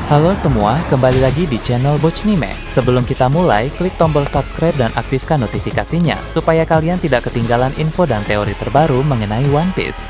Halo semua, kembali lagi di channel Bochnime. Sebelum kita mulai, klik tombol subscribe dan aktifkan notifikasinya supaya kalian tidak ketinggalan info dan teori terbaru mengenai One Piece.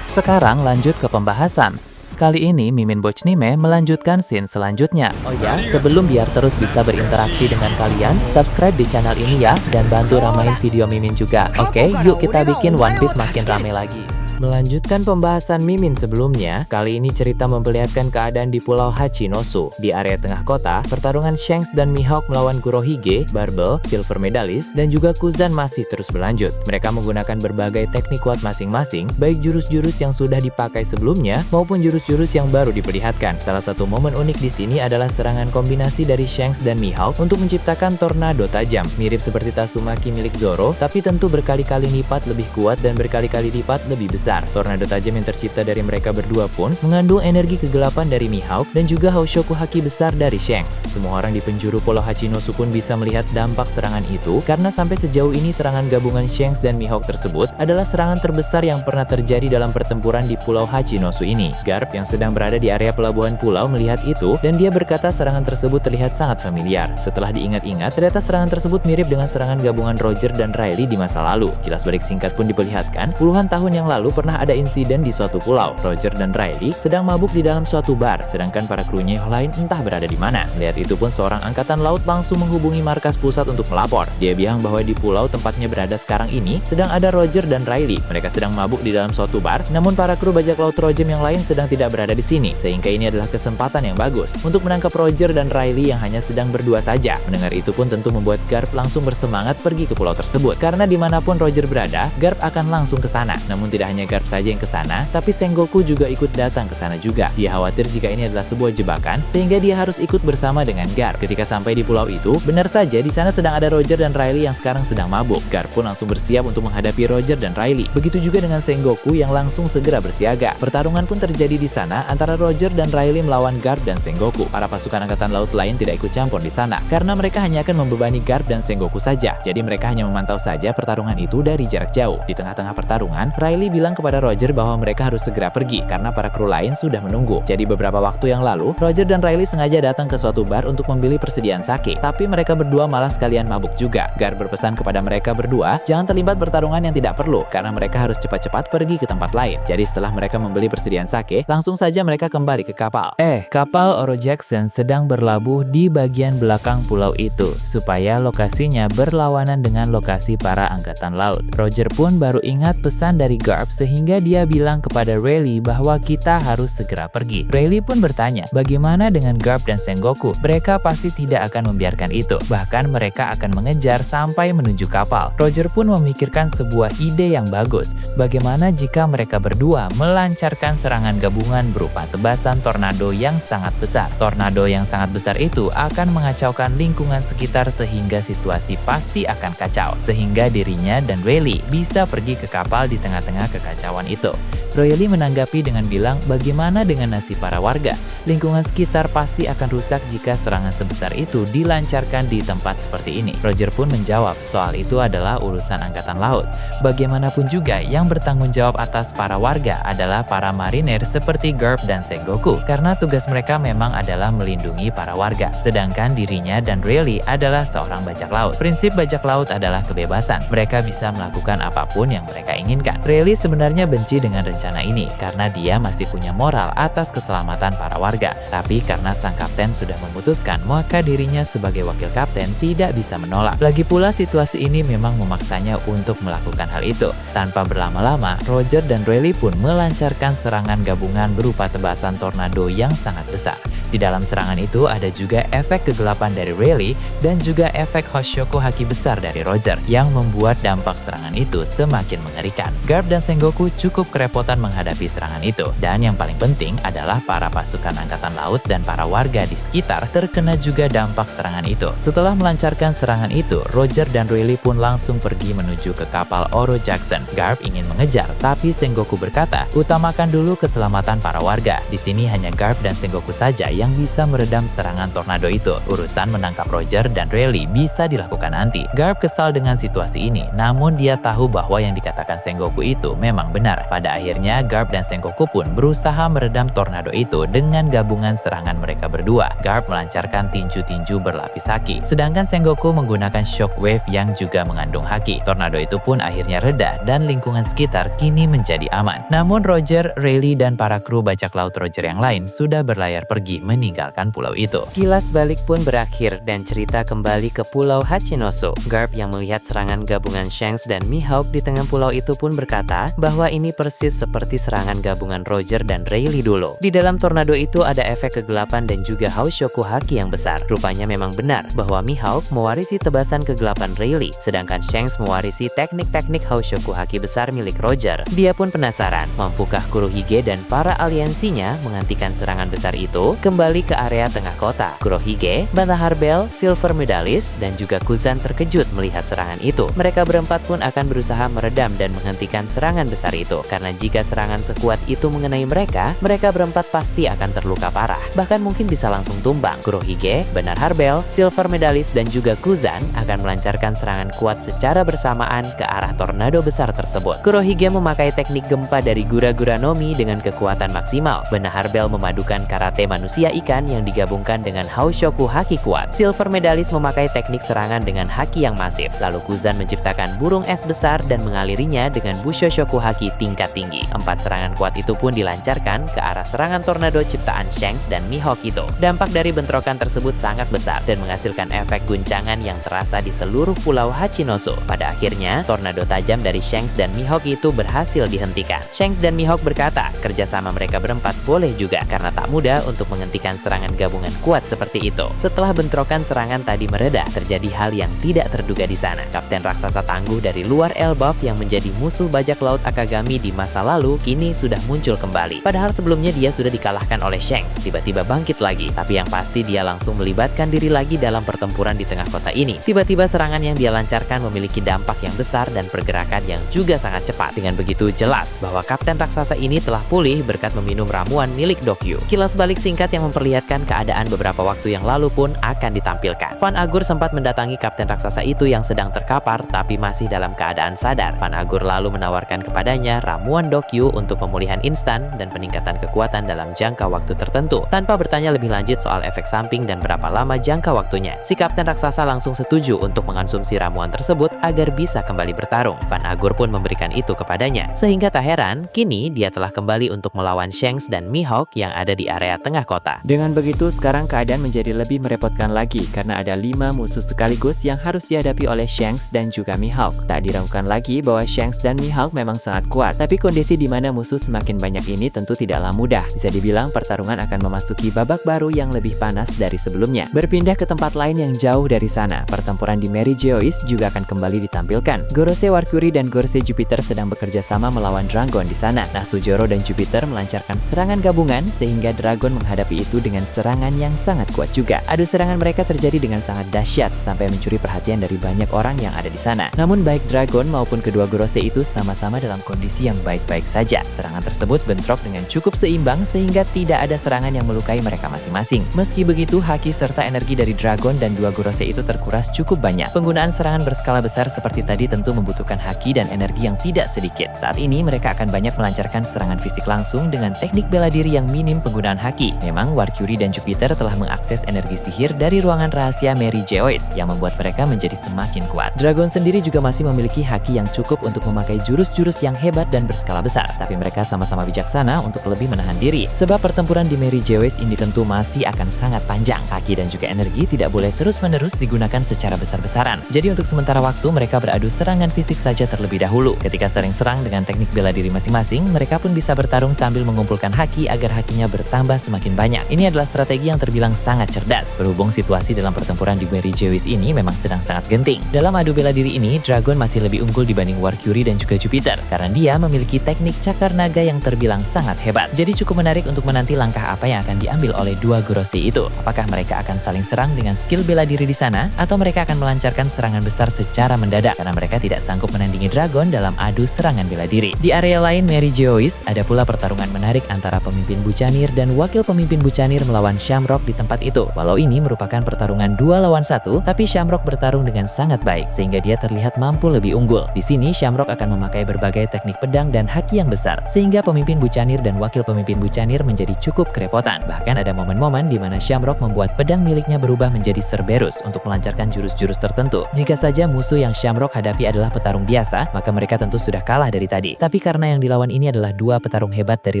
Sekarang lanjut ke pembahasan. Kali ini Mimin Bochnime melanjutkan scene selanjutnya. Oh ya, sebelum biar terus bisa berinteraksi dengan kalian, subscribe di channel ini ya, dan bantu ramein video Mimin juga. Oke, yuk kita bikin One Piece makin rame lagi. Melanjutkan pembahasan Mimin sebelumnya, kali ini cerita memperlihatkan keadaan di Pulau Hachinosu. Di area tengah kota, pertarungan Shanks dan Mihawk melawan Kurohige, Barbel, Silver Medalist, dan juga Kuzan masih terus berlanjut. Mereka menggunakan berbagai teknik kuat masing-masing, baik jurus-jurus yang sudah dipakai sebelumnya maupun jurus-jurus yang baru diperlihatkan. Salah satu momen unik di sini adalah serangan kombinasi dari Shanks dan Mihawk untuk menciptakan tornado tajam, mirip seperti Tatsumaki milik Zoro, tapi tentu berkali-kali lipat lebih kuat dan berkali-kali lipat lebih besar. Tornado tajam yang tercipta dari mereka berdua pun mengandung energi kegelapan dari Mihawk dan juga Hoshoku Haki besar dari Shanks. Semua orang di penjuru Pulau Hachinosu pun bisa melihat dampak serangan itu karena sampai sejauh ini serangan gabungan Shanks dan Mihawk tersebut adalah serangan terbesar yang pernah terjadi dalam pertempuran di Pulau Hachinosu ini. Garp yang sedang berada di area pelabuhan pulau melihat itu dan dia berkata serangan tersebut terlihat sangat familiar. Setelah diingat-ingat, ternyata serangan tersebut mirip dengan serangan gabungan Roger dan Riley di masa lalu. Kilas balik singkat pun diperlihatkan, puluhan tahun yang lalu pernah ada insiden di suatu pulau. Roger dan Riley sedang mabuk di dalam suatu bar, sedangkan para krunya yang lain entah berada di mana. Melihat itu pun seorang angkatan laut langsung menghubungi markas pusat untuk melapor. Dia bilang bahwa di pulau tempatnya berada sekarang ini sedang ada Roger dan Riley. Mereka sedang mabuk di dalam suatu bar, namun para kru bajak laut Rojem yang lain sedang tidak berada di sini, sehingga ini adalah kesempatan yang bagus untuk menangkap Roger dan Riley yang hanya sedang berdua saja. Mendengar itu pun tentu membuat Garp langsung bersemangat pergi ke pulau tersebut, karena dimanapun Roger berada, Garp akan langsung ke sana. Namun tidak hanya Garp saja yang ke sana, tapi Sengoku juga ikut datang ke sana juga. Dia khawatir jika ini adalah sebuah jebakan, sehingga dia harus ikut bersama dengan Garp. Ketika sampai di pulau itu, benar saja di sana sedang ada Roger dan Riley yang sekarang sedang mabuk. Garp pun langsung bersiap untuk menghadapi Roger dan Riley. Begitu juga dengan Sengoku yang langsung segera bersiaga. Pertarungan pun terjadi di sana antara Roger dan Riley melawan Garp dan Sengoku. Para pasukan angkatan laut lain tidak ikut campur di sana, karena mereka hanya akan membebani Garp dan Sengoku saja. Jadi mereka hanya memantau saja pertarungan itu dari jarak jauh. Di tengah-tengah pertarungan, Riley bilang kepada Roger bahwa mereka harus segera pergi karena para kru lain sudah menunggu. Jadi beberapa waktu yang lalu, Roger dan Riley sengaja datang ke suatu bar untuk membeli persediaan sake, tapi mereka berdua malah sekalian mabuk juga. Garp berpesan kepada mereka berdua, jangan terlibat pertarungan yang tidak perlu karena mereka harus cepat-cepat pergi ke tempat lain. Jadi setelah mereka membeli persediaan sake, langsung saja mereka kembali ke kapal. Kapal Oro Jackson sedang berlabuh di bagian belakang pulau itu supaya lokasinya berlawanan dengan lokasi para angkatan laut. Roger pun baru ingat pesan dari Garp sehingga dia bilang kepada Riley bahwa kita harus segera pergi. Riley pun bertanya, bagaimana dengan Garp dan Sengoku? Mereka pasti tidak akan membiarkan itu. Bahkan mereka akan mengejar sampai menuju kapal. Roger pun memikirkan sebuah ide yang bagus. Bagaimana jika mereka berdua melancarkan serangan gabungan berupa tebasan tornado yang sangat besar. Tornado yang sangat besar itu akan mengacaukan lingkungan sekitar sehingga situasi pasti akan kacau. Sehingga dirinya dan Riley bisa pergi ke kapal di tengah-tengah kekacauan itu. Riley menanggapi dengan bilang, bagaimana dengan nasib para warga? Lingkungan sekitar pasti akan rusak jika serangan sebesar itu dilancarkan di tempat seperti ini. Roger pun menjawab, soal itu adalah urusan angkatan laut. Bagaimanapun juga yang bertanggung jawab atas para warga adalah para marinir seperti Garp dan Sengoku, karena tugas mereka memang adalah melindungi para warga. Sedangkan dirinya dan Riley adalah seorang bajak laut. Prinsip bajak laut adalah kebebasan. Mereka bisa melakukan apapun yang mereka inginkan. Riley sebenarnya benci dengan rencana ini karena dia masih punya moral atas keselamatan para warga. Tapi karena sang kapten sudah memutuskan, maka dirinya sebagai wakil kapten tidak bisa menolak. Lagi pula situasi ini memang memaksanya untuk melakukan hal itu. Tanpa berlama-lama, Roger dan Riley pun melancarkan serangan gabungan berupa tebasan tornado yang sangat besar. Di dalam serangan itu ada juga efek kegelapan dari Riley dan juga efek Hoshoku Haki besar dari Roger yang membuat dampak serangan itu semakin mengerikan. Garp dan Sengoku cukup kerepotan menghadapi serangan itu, dan yang paling penting adalah para pasukan angkatan laut dan para warga di sekitar terkena juga dampak serangan itu. Setelah melancarkan serangan itu, Roger dan Riley pun langsung pergi menuju ke kapal Oro Jackson. Garp ingin mengejar, tapi Sengoku berkata, utamakan dulu keselamatan para warga. Di sini hanya Garp dan Sengoku saja yang yang bisa meredam serangan tornado itu. Urusan menangkap Roger dan Rayleigh bisa dilakukan nanti. Garp kesal dengan situasi ini, namun dia tahu bahwa yang dikatakan Sengoku itu memang benar. Pada akhirnya, Garp dan Sengoku pun berusaha meredam tornado itu dengan gabungan serangan mereka berdua. Garp melancarkan tinju-tinju berlapis haki, sedangkan Sengoku menggunakan shockwave yang juga mengandung haki. Tornado itu pun akhirnya reda dan lingkungan sekitar kini menjadi aman. Namun Roger, Rayleigh, dan para kru bajak laut Roger yang lain sudah berlayar pergi meninggalkan pulau itu. Kilas balik pun berakhir dan cerita kembali ke Pulau Hachinosu. Garp yang melihat serangan gabungan Shanks dan Mihawk di tengah pulau itu pun berkata bahwa ini persis seperti serangan gabungan Roger dan Rayleigh dulu. Di dalam tornado itu ada efek kegelapan dan juga Haushoku Haki yang besar. Rupanya memang benar bahwa Mihawk mewarisi tebasan kegelapan Rayleigh, sedangkan Shanks mewarisi teknik-teknik Haushoku Haki besar milik Roger. Dia pun penasaran, mampukah Kurohige dan para aliansinya menghentikan serangan besar itu? Kembali ke area tengah kota, Kurohige, Bantahar Bell, Silver Medalist, dan juga Kuzan terkejut melihat serangan itu. Mereka berempat pun akan berusaha meredam dan menghentikan serangan besar itu, karena jika serangan sekuat itu mengenai mereka, mereka berempat pasti akan terluka parah, bahkan mungkin bisa langsung tumbang. Kurohige, Bantahar Bell, Silver Medalist, dan juga Kuzan akan melancarkan serangan kuat secara bersamaan ke arah tornado besar tersebut. Kurohige memakai teknik gempa dari Gura-Gura Nomi dengan kekuatan maksimal. Bantahar Bell memadukan karate manusia ikan yang digabungkan dengan Haushoku Haki kuat. Silver Medalist memakai teknik serangan dengan haki yang masif. Lalu Kuzan menciptakan burung es besar dan mengalirinya dengan Bushoshoku Haki tingkat tinggi. 4 serangan kuat itu pun dilancarkan ke arah serangan tornado ciptaan Shanks dan Mihawk itu. Dampak dari bentrokan tersebut sangat besar dan menghasilkan efek guncangan yang terasa di seluruh pulau Hachinosu. Pada akhirnya, tornado tajam dari Shanks dan Mihawk itu berhasil dihentikan. Shanks dan Mihawk berkata, kerjasama mereka berempat boleh juga karena tak mudah untuk menghentikan serangan gabungan kuat seperti itu. Setelah bentrokan serangan tadi mereda, terjadi hal yang tidak terduga di sana. Kapten raksasa tangguh dari luar Elbaf yang menjadi musuh bajak laut Akagami di masa lalu kini sudah muncul kembali. Padahal sebelumnya dia sudah dikalahkan oleh Shanks, tiba-tiba bangkit lagi. Tapi yang pasti dia langsung melibatkan diri lagi dalam pertempuran di tengah kota ini. Tiba-tiba serangan yang dia lancarkan memiliki dampak yang besar dan pergerakan yang juga sangat cepat. Dengan begitu jelas bahwa kapten raksasa ini telah pulih berkat meminum ramuan milik Dokyu. Kilas balik singkat yang memperlihatkan keadaan beberapa waktu yang lalu pun akan ditampilkan. Van Agur sempat mendatangi kapten raksasa itu yang sedang terkapar tapi masih dalam keadaan sadar. Van Agur lalu menawarkan kepadanya ramuan Dokyu untuk pemulihan instan dan peningkatan kekuatan dalam jangka waktu tertentu. Tanpa bertanya lebih lanjut soal efek samping dan berapa lama jangka waktunya, si kapten raksasa langsung setuju untuk mengonsumsi ramuan tersebut agar bisa kembali bertarung. Van Agur pun memberikan itu kepadanya, sehingga tak heran kini dia telah kembali untuk melawan Shanks dan Mihawk yang ada di area tengah kota. Dengan begitu sekarang keadaan menjadi lebih merepotkan lagi karena ada 5 musuh sekaligus yang harus dihadapi oleh Shanks dan juga Mihawk. Tak diragukan lagi bahwa Shanks dan Mihawk memang sangat kuat, tapi kondisi di mana musuh semakin banyak ini tentu tidaklah mudah. Bisa dibilang pertarungan akan memasuki babak baru yang lebih panas dari sebelumnya. Berpindah ke tempat lain yang jauh dari sana, pertempuran di Mary Geois juga akan kembali ditampilkan. Gorosei Warcury dan Gorosei Jupiter sedang bekerja sama melawan Dragon di sana. Nah, Sujoro dan Jupiter melancarkan serangan gabungan sehingga Dragon menghadapi itu dengan serangan yang sangat kuat juga. Adu serangan mereka terjadi dengan sangat dahsyat sampai mencuri perhatian dari banyak orang yang ada di sana. Namun baik Dragon maupun kedua Gorosei itu sama-sama dalam kondisi yang baik-baik saja. Serangan tersebut bentrok dengan cukup seimbang sehingga tidak ada serangan yang melukai mereka masing-masing. Meski begitu, haki serta energi dari Dragon dan dua Gorosei itu terkuras cukup banyak. Penggunaan serangan berskala besar seperti tadi tentu membutuhkan haki dan energi yang tidak sedikit. Saat ini mereka akan banyak melancarkan serangan fisik langsung dengan teknik bela diri yang minim penggunaan haki. Memang Warcury dan Jupiter telah mengakses energi sihir dari ruangan rahasia Mary Geois yang membuat mereka menjadi semakin kuat. Dragon sendiri juga masih memiliki haki yang cukup untuk memakai jurus-jurus yang hebat dan berskala besar. Tapi mereka sama-sama bijaksana untuk lebih menahan diri. Sebab pertempuran di Mary Geois ini tentu masih akan sangat panjang. Haki dan juga energi tidak boleh terus-menerus digunakan secara besar-besaran. Jadi untuk sementara waktu mereka beradu serangan fisik saja terlebih dahulu. Ketika sering serang dengan teknik bela diri masing-masing, mereka pun bisa bertarung sambil mengumpulkan haki agar hakinya bertambah semakin banyak. Ini adalah strategi yang terbilang sangat cerdas. Berhubung situasi dalam pertempuran di Mary Geois ini memang sedang sangat genting. Dalam adu bela diri ini, Dragon masih lebih unggul dibanding Warcury dan juga Jupiter karena dia memiliki teknik cakar naga yang terbilang sangat hebat. Jadi cukup menarik untuk menanti langkah apa yang akan diambil oleh dua Gorosei itu. Apakah mereka akan saling serang dengan skill bela diri di sana atau mereka akan melancarkan serangan besar secara mendadak karena mereka tidak sanggup menandingi Dragon dalam adu serangan bela diri. Di area lain Mary Geois ada pula pertarungan menarik antara pemimpin Buccaneer dan wakil pemimpin Bucanir melawan Shamrock di tempat itu. Walau ini merupakan pertarungan 2 lawan 1, tapi Shamrock bertarung dengan sangat baik sehingga dia terlihat mampu lebih unggul. Di sini Shamrock akan memakai berbagai teknik pedang dan haki yang besar sehingga pemimpin Bucanir dan wakil pemimpin Bucanir menjadi cukup kerepotan. Bahkan ada momen-momen di mana Shamrock membuat pedang miliknya berubah menjadi Cerberus untuk melancarkan jurus-jurus tertentu. Jika saja musuh yang Shamrock hadapi adalah petarung biasa, maka mereka tentu sudah kalah dari tadi. Tapi karena yang dilawan ini adalah 2 petarung hebat dari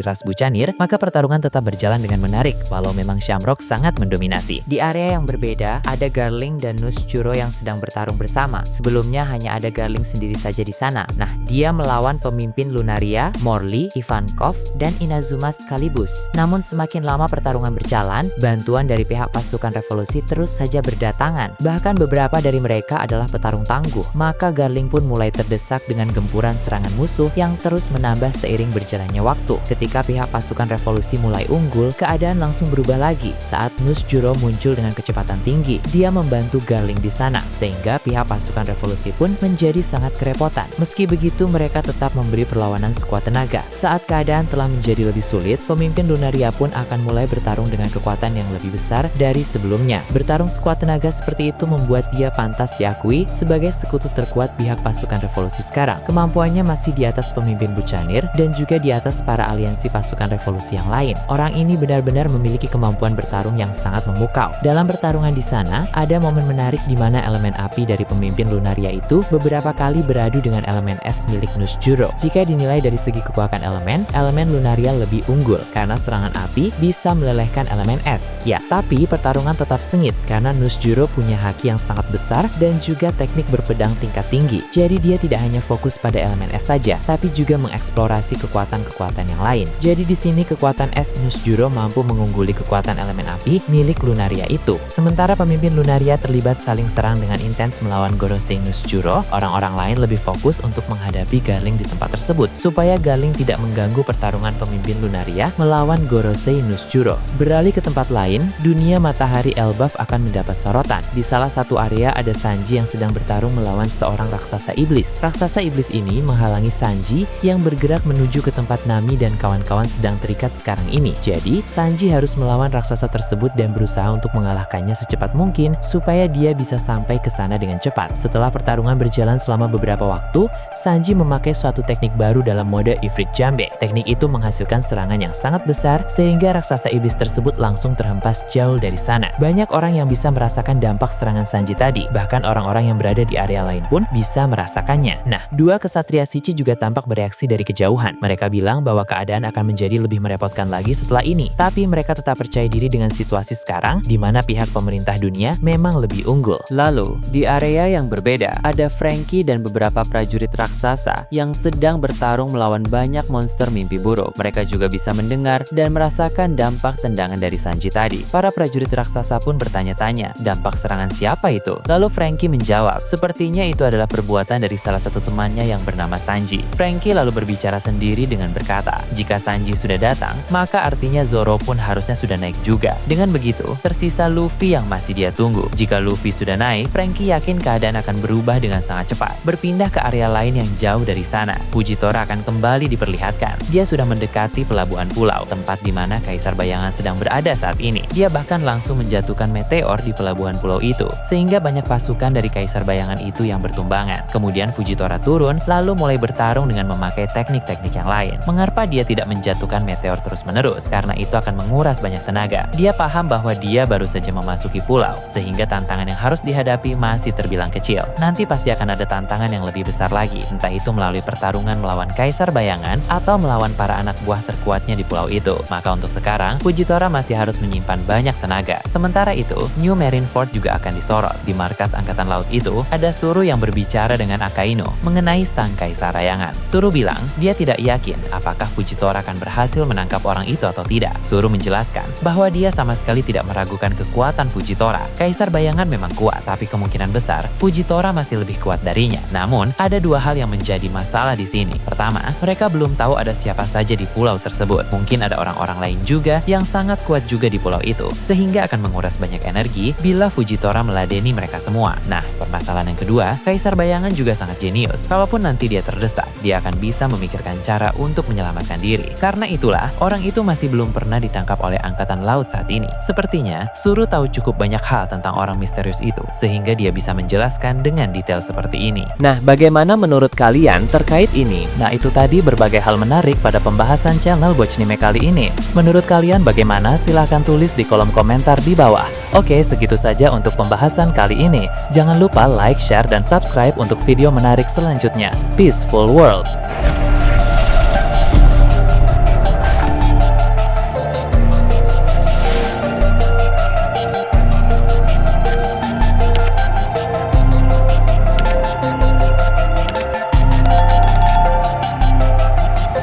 ras Bucanir, maka pertarungan tetap berjalan dengan menarik, walau memang Shamrock sangat mendominasi. Di area yang berbeda, ada Garling dan Nus-Churo yang sedang bertarung bersama. Sebelumnya hanya ada Garling sendiri saja di sana. Nah, dia melawan pemimpin Lunaria, Morley, Ivankov, dan Inazuma sekaligus. Namun semakin lama pertarungan berjalan, bantuan dari pihak pasukan revolusi terus saja berdatangan. Bahkan beberapa dari mereka adalah petarung tangguh. Maka Garling pun mulai terdesak dengan gempuran serangan musuh yang terus menambah seiring berjalannya waktu. Ketika pihak pasukan revolusi mulai unggul, keadaan langsung berubah lagi saat Nus-Churo muncul dengan kecepatan tinggi. Dia membantu Garling di sana, sehingga pihak pasukan revolusi pun menjadi sangat kerepotan. Meski begitu, mereka tetap memberi perlawanan sekuat tenaga. Saat keadaan telah menjadi lebih sulit, pemimpin Lunaria pun akan mulai bertarung dengan kekuatan yang lebih besar dari sebelumnya. Bertarung sekuat tenaga seperti itu membuat dia pantas diakui sebagai sekutu terkuat pihak pasukan revolusi sekarang. Kemampuannya masih di atas pemimpin Bucanir dan juga di atas para aliansi pasukan revolusi yang lain. Orang ini benar-benar memiliki kemampuan bertarung yang sangat memukau. Dalam pertarungan di sana, ada momen menarik di mana elemen api dari pemimpin Lunaria itu beberapa kali beradu dengan elemen es milik Nus-Churo. Jika dinilai dari segi kekuatan elemen Lunaria lebih unggul karena serangan api bisa melelehkan elemen es. Ya, tapi pertarungan tetap sengit karena Nus-Churo punya haki yang sangat besar dan juga teknik berpedang tingkat tinggi. Jadi dia tidak hanya fokus pada elemen es saja, tapi juga mengeksplorasi kekuatan-kekuatan yang lain. Jadi di sini kekuatan es Nus-Churo mampu mengungguli kekuatan elemen api milik Lunaria itu. Sementara pemimpin Lunaria terlibat saling serang dengan intens melawan Gorosei Nus-Churo, orang-orang lain lebih fokus untuk menghadapi Garling di tempat tersebut supaya Garling tidak mengganggu pertarungan pemimpin Lunaria melawan Gorosei Nus-Churo. Beralih ke tempat lain, dunia matahari Elbaf akan mendapat sorotan. Di salah satu area ada Sanji yang sedang bertarung melawan seorang raksasa iblis. Raksasa iblis ini menghalangi Sanji yang bergerak menuju ke tempat Nami dan kawan-kawan sedang terikat sekarang ini. Jadi, Sanji harus melawan raksasa tersebut dan berusaha untuk mengalahkannya secepat mungkin supaya dia bisa sampai ke sana dengan cepat. Setelah pertarungan berjalan selama beberapa waktu, Sanji memakai suatu teknik baru dalam mode Ifrit Jambe. Teknik itu menghasilkan serangan yang sangat besar sehingga raksasa iblis tersebut langsung terhempas jauh dari sana. Banyak orang yang bisa merasakan dampak serangan Sanji tadi, bahkan orang-orang yang berada di area lain pun bisa merasakannya. Nah, 2 kesatria Shichi juga tampak bereaksi dari kejauhan. Mereka bilang bahwa keadaan akan menjadi lebih merepotkan lagi setelah ini. Tapi mereka tetap percaya diri dengan situasi sekarang, di mana pihak pemerintah dunia memang lebih unggul. Lalu, di area yang berbeda, ada Franky dan beberapa prajurit raksasa yang sedang bertarung melawan banyak monster mimpi buruk. Mereka juga bisa mendengar dan merasakan dampak tendangan dari Sanji tadi. Para prajurit raksasa pun bertanya-tanya, dampak serangan siapa itu? Lalu Franky menjawab, sepertinya itu adalah perbuatan dari salah satu temannya yang bernama Sanji. Franky lalu berbicara sendiri dengan berkata, jika Sanji sudah datang, maka artinya Zoro pun harusnya sudah naik juga. Dengan begitu, tersisa Luffy yang masih dia tunggu. Jika Luffy sudah naik, Franky yakin keadaan akan berubah dengan sangat cepat. Berpindah ke area lain yang jauh dari sana, Fujitora akan kembali diperlihatkan. Dia sudah mendekati pelabuhan pulau, tempat di mana Kaisar Bayangan sedang berada saat ini. Dia bahkan langsung menjatuhkan meteor di pelabuhan pulau itu, sehingga banyak pasukan dari Kaisar Bayangan itu yang bertumbangan. Kemudian Fujitora turun, lalu mulai bertarung dengan memakai teknik-teknik yang lain. Mengapa dia tidak menjatuhkan meteor terus-menerus? Karena itu akan menguras banyak tenaga. Dia paham bahwa dia baru saja memasuki pulau, sehingga tantangan yang harus dihadapi masih terbilang kecil. Nanti pasti akan ada tantangan yang lebih besar lagi, entah itu melalui pertarungan melawan Kaisar Bayangan atau melawan para anak buah terkuatnya di pulau itu. Maka untuk sekarang, Fujitora masih harus menyimpan banyak tenaga. Sementara itu, New Marineford juga akan disorot. Di markas Angkatan Laut itu, ada Suru yang berbicara dengan Akainu mengenai sang Kaisar Bayangan. Suru bilang, dia tidak yakin apakah Fujitora akan berhasil menangkap orang itu atau tidak. Suru menjelaskan bahwa dia sama sekali tidak meragukan kekuatan Fujitora. Kaisar Bayangan memang kuat, tapi kemungkinan besar Fujitora masih lebih kuat darinya. Namun, ada 2 hal yang menjadi masalah di sini. Pertama, mereka belum tahu ada siapa saja di pulau tersebut. Mungkin ada orang-orang lain juga yang sangat kuat juga di pulau itu, sehingga akan menguras banyak energi bila Fujitora meladeni mereka semua. Nah, permasalahan yang kedua, Kaisar Bayangan juga sangat jenius. Kalaupun nanti dia terdesak, dia akan bisa memikirkan cara untuk menyelamatkan diri. Karena itulah, orang itu masih belum pernah ditangkap ditangkap oleh Angkatan Laut saat ini. Sepertinya, Suru tahu cukup banyak hal tentang orang misterius itu, sehingga dia bisa menjelaskan dengan detail seperti ini. Nah, bagaimana menurut kalian terkait ini? Nah, itu tadi berbagai hal menarik pada pembahasan channel Bochnime kali ini. Menurut kalian bagaimana? Silahkan tulis di kolom komentar di bawah. Oke, segitu saja untuk pembahasan kali ini. Jangan lupa like, share, dan subscribe untuk video menarik selanjutnya. Peaceful World!